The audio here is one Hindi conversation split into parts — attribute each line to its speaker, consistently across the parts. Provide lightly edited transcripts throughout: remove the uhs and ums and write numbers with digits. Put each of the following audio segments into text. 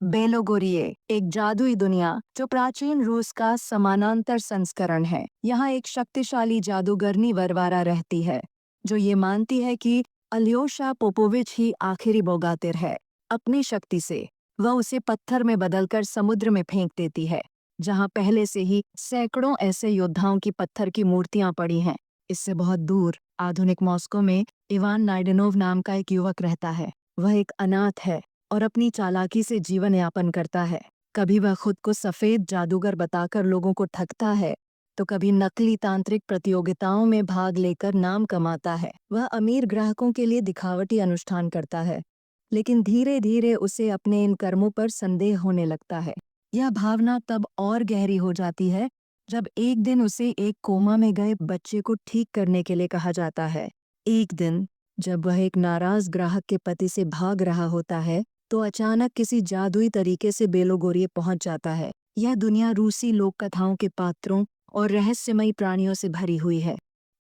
Speaker 1: बेलोगोरिये एक जादुई दुनिया जो प्राचीन रूस का समानांतर संस्करण है। यहाँ एक शक्तिशाली जादूगरनी वरवारा रहती है जो ये मानती है कि अल्योशा पोपोविच ही आखिरी बोगातिर है। अपनी शक्ति से वह उसे पत्थर में बदलकर समुद्र में फेंक देती है, जहाँ पहले से ही सैकड़ों ऐसे योद्धाओं की पत्थर की मूर्तियां पड़ी हैं। इससे बहुत दूर आधुनिक मॉस्को में इवान नाइडनोव नाम का एक युवक रहता है। वह एक अनाथ है और अपनी चालाकी से जीवन यापन करता है। कभी वह खुद को सफेद जादूगर बताकर लोगों को ठगता है, तो कभी नकली तांत्रिक प्रतियोगिताओं में भाग लेकर नाम कमाता है। वह अमीर ग्राहकों के लिए दिखावटी अनुष्ठान करता है, लेकिन धीरे धीरे उसे अपने इन कर्मों पर संदेह होने लगता है। यह भावना तब और गहरी हो जाती है जब एक दिन उसे एक कोमा में गए बच्चे को ठीक करने के लिए कहा जाता है। एक दिन जब वह एक नाराज ग्राहक के पति से भाग रहा होता है, तो अचानक किसी जादुई तरीके से बेलोगोरिये पहुंच जाता है। यह दुनिया रूसी लोक कथाओं के पात्रों और रहस्यमयी प्राणियों से भरी हुई है।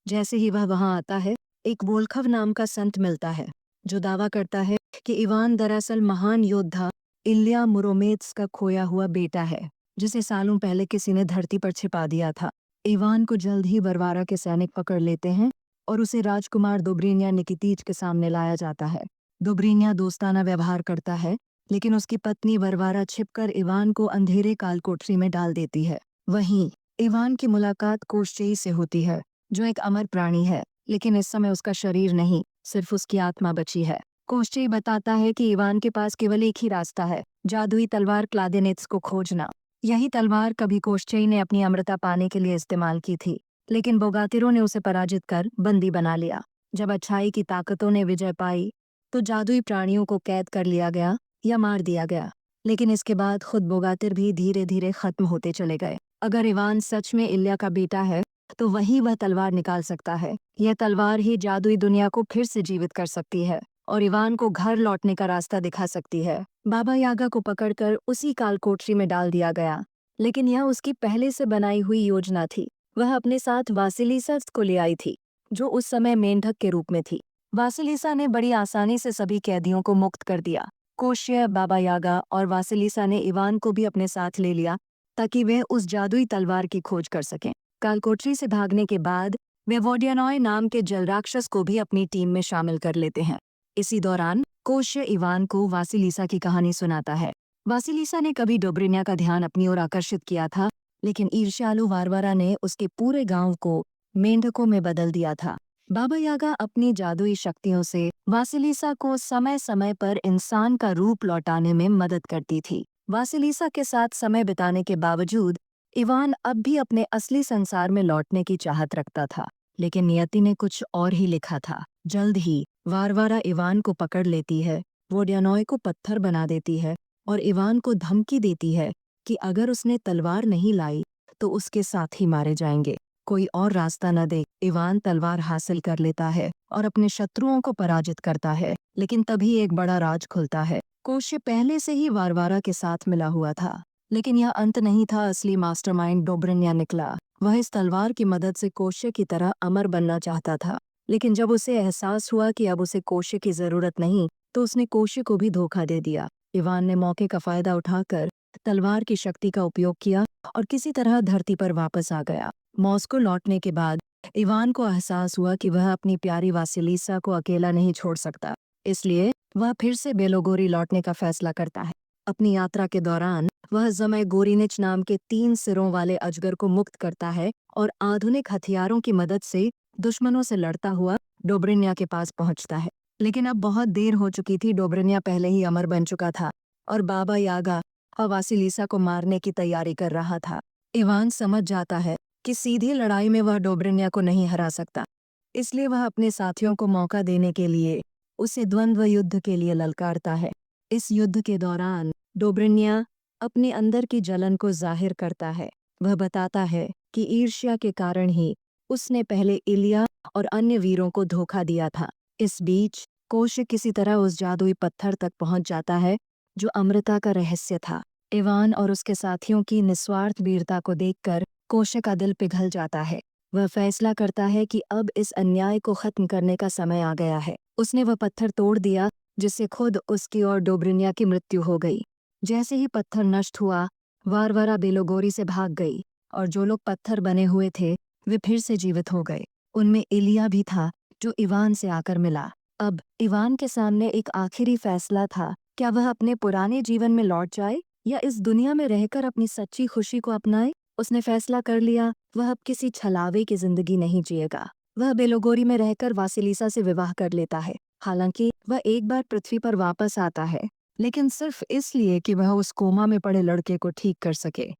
Speaker 1: जैसे ही वह वहां आता है, एक वोल्खव नाम का संत मिलता है जो दावा करता है कि इवान दरअसल महान योद्धा इल्या मुरोमेत्स का खोया हुआ बेटा है, जिसे सालों पहले किसी ने धरती पर छिपा दिया था। इवान को जल्द ही वरवारा के सैनिक पकड़ लेते हैं और उसे राजकुमार दोब्रिनिया निकितीच के सामने लाया जाता है। दोब्रिनिया दोस्ताना व्यवहार करता है, लेकिन उसकी पत्नी वरवारा छिपकर इवान को अंधेरे कालकोठरी में डाल देती है। वहीं इवान की मुलाकात कोश्चेई से होती है, जो एक अमर प्राणी है, लेकिन इस समय उसका शरीर नहीं, सिर्फ उसकी आत्मा बची है। कोश्चेई बताता है कि इवान के पास केवल एक ही रास्ता है, जादुई तलवार क्लादेनेत्स को खोजना। यही तलवार कभी कोश्चेई ने अपनी अमृता पाने के लिए इस्तेमाल की थी, लेकिन बोगातिरों ने उसे पराजित कर बंदी बना लिया। जब अच्छाई की ताकतों ने विजय पाई, तो जादुई प्राणियों को कैद कर लिया गया या मार दिया गया। लेकिन इसके बाद खुद बोगातिर भी धीरे धीरे खत्म होते चले गए। अगर इवान सच में इल्या का बेटा है, तो वही वह तलवार निकाल सकता है। यह तलवार ही जादुई दुनिया को फिर से जीवित कर सकती है और इवान को घर लौटने का रास्ता दिखा सकती है। बाबा यागा को पकड़कर उसी कालकोठरी में डाल दिया गया, लेकिन यह उसकी पहले से बनाई हुई योजना थी। वह अपने साथ वासिलिसा को ले आई थी, जो उस समय मेंढक के रूप में थी। वासिलिसा ने बड़ी आसानी से सभी कैदियों को मुक्त कर दिया। कोश्य, बाबा यागा और वासिलिसा ने इवान को भी अपने साथ ले लिया ताकि वे उस जादुई तलवार की खोज कर सकें। कालकोठरी से भागने के बाद वे वोडियानॉय नाम के जलराक्षस को भी अपनी टीम में शामिल कर लेते हैं। इसी दौरान कोश्य इवान को वासिलिसा की कहानी सुनाता है। वासिलिसा ने कभी डोब्रिनिया का ध्यान अपनी ओर आकर्षित किया था, लेकिन ईर्ष्यालु वारवारा ने उसके पूरे गांव को मेंढकों में बदल दिया था। बाबा यागा अपनी जादुई शक्तियों से वासिलिसा को समय समय पर इंसान का रूप लौटाने में मदद करती थी। वासिलिसा के साथ समय बिताने के बावजूद इवान अब भी अपने असली संसार में लौटने की चाहत रखता था, लेकिन नियति ने कुछ और ही लिखा था। जल्द ही वारवारा इवान को पकड़ लेती है, वोडियानॉय को पत्थर बना देती है और इवान को धमकी देती है कि अगर उसने तलवार नहीं लाई तो उसके साथ ही मारे जाएंगे। कोई और रास्ता न देख इवान तलवार हासिल कर लेता है और अपने शत्रुओं को पराजित करता है। लेकिन तभी एक बड़ा राज खुलता है। कोश्य पहले से ही वारवारा के साथ मिला हुआ था, लेकिन यह अंत नहीं था। असली मास्टरमाइंड डोब्रिनिया निकला। वह इस तलवार की मदद से कोश्य की तरह अमर बनना चाहता था, लेकिन जब उसे एहसास हुआ कि अब उसे कोश्य की जरूरत नहीं, तो उसने कोश्य को भी धोखा दे दिया। इवान ने मौके का फायदा उठाकर तलवार की शक्ति का उपयोग किया और किसी तरह धरती पर वापस आ गया। मॉस्को लौटने के बाद इवान को एहसास हुआ कि वह अपनी प्यारी वासिलिसा को अकेला नहीं छोड़ सकता, इसलिए वह फिर से बेलोगोरी लौटने का फैसला करता है। अपनी यात्रा के दौरान वह जमय गोरिनिच नाम के 3 सिरों वाले अजगर को मुक्त करता है और आधुनिक हथियारों की मदद से दुश्मनों से लड़ता हुआ डोब्रिनिया के पास पहुंचता है। लेकिन अब बहुत देर हो चुकी थी। डोब्रिनिया पहले ही अमर बन चुका था और बाबा यागा और वासिलिसा को मारने की तैयारी कर रहा था। इवान समझ जाता है कि सीधी लड़ाई में वह डोब्रिनिया को नहीं हरा सकता, इसलिए वह अपने साथियों को मौका देने के लिए उसे द्वंद्व युद्ध के लिए ललकारता है। इस युद्ध के दौरान डोब्रिनिया अपने अंदर की जलन को जाहिर करता है। वह बताता है कि ईर्ष्या के कारण ही उसने पहले इलिया और अन्य वीरों को धोखा दिया था। इस बीच कोश्य किसी तरह उस जादुई पत्थर तक पहुंच जाता है जो अमृता का रहस्य था। इवान और उसके साथियों की निस्वार्थ वीरता को देखकर कोश्य का दिल पिघल जाता है। वह फैसला करता है कि अब इस अन्याय को खत्म करने का समय आ गया है। उसने वह पत्थर तोड़ दिया जिससे खुद उसकी और डोब्रिनिया की मृत्यु हो गई। जैसे ही पत्थर नष्ट हुआ, वारवारा बेलोगोरी से भाग गई और जो लोग पत्थर बने हुए थे वे फिर से जीवित हो गए। उनमें इलिया भी था जो इवान से आकर मिला। अब इवान के सामने एक आखिरी फैसला था, क्या वह अपने पुराने जीवन में लौट जाए या इस दुनिया में रहकर अपनी सच्ची खुशी को अपनाए। उसने फैसला कर लिया, वह अब किसी छलावे की जिंदगी नहीं जिएगा। वह बेलोगोरी में रहकर वासिलिसा से विवाह कर लेता है। हालांकि वह एक बार पृथ्वी पर वापस आता है, लेकिन सिर्फ इसलिए कि वह उस कोमा में पड़े लड़के को ठीक कर सके।